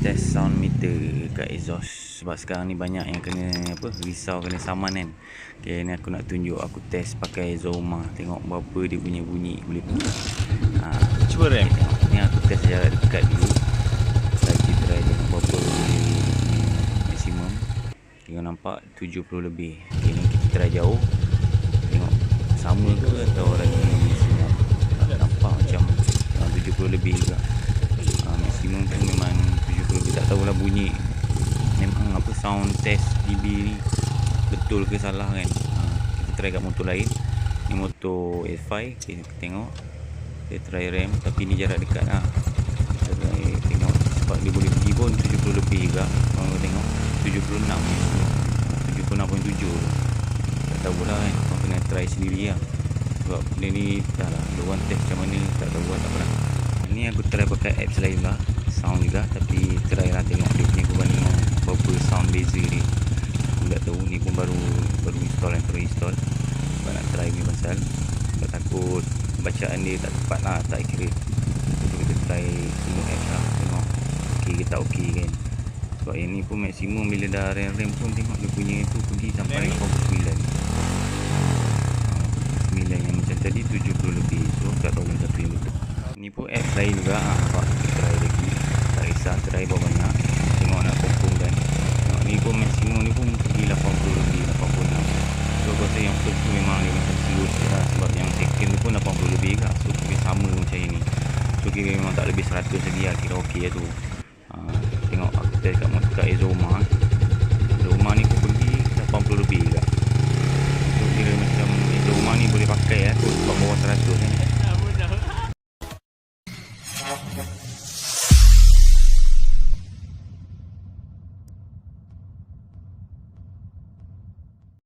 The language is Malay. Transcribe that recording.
test sound meter kat exhaust. Sebab sekarang ni banyak yang kena risau kena saman kan. Okay, ni aku nak tunjuk, aku test pakai exhaust rumah. Tengok berapa dia punya bunyi boleh pergi. Cuba rem. Tengok. Ni aku test jarak dekat dulu. Lagi try tengok berapa boleh maksimum. Tengok nampak 70 lebih. Okay, ni kita try jauh. Tengok sama ke atau lagi senyap. Nampak macam 70 lebih juga. Maksimum tu memang 70 lebih. Tak tahulah bunyi memang sound test DB ni betul ke salah kan. Kita try kat motor lain. Ni motor S5. Kita tengok. Kita try rem tapi ni jarak dekat lah. Kita try tengok sebab dia boleh pergi pun 70 lebih juga. Korang tengok 76 76.7. Tak tahulah kan. Korang kena try sendiri lah. Sebab benda ni dah lah diorang test macam mana tak tahu lah, tak pernah. Ni aku try pakai apps lain lah, sound juga, tapi try lah tengok dia punya perbandingan berapa sound beza dia. Aku tak tahu, ni pun baru install yang install. Sebab nak try ni pasal sebab takut bacaan dia tak tepat lah, tak accurate. Jadi kita try semua apps lah, tengok ok ke tak ok kan. Sebab yang ni pun maksimum bila dah rem pun tengok dia punya tu pergi sampai 89 yang macam tadi 70 lebih. So tak tahu satu yang betul. Ni pun apps lain juga. Nampak kita try lagi, tak risau try berapa banyak. Tengok nak confirm kan. Tengok ni pun maksimum ni pun pergi 80 lebih, 86. So aku rasa yang first tu memang dia macam slow sikit lah. Sebab yang second tu pun 80 lebih juga. So kira sama macam ni. So kira memang tak lebih 100 lagi lah. Kira ok lah tu. Tengok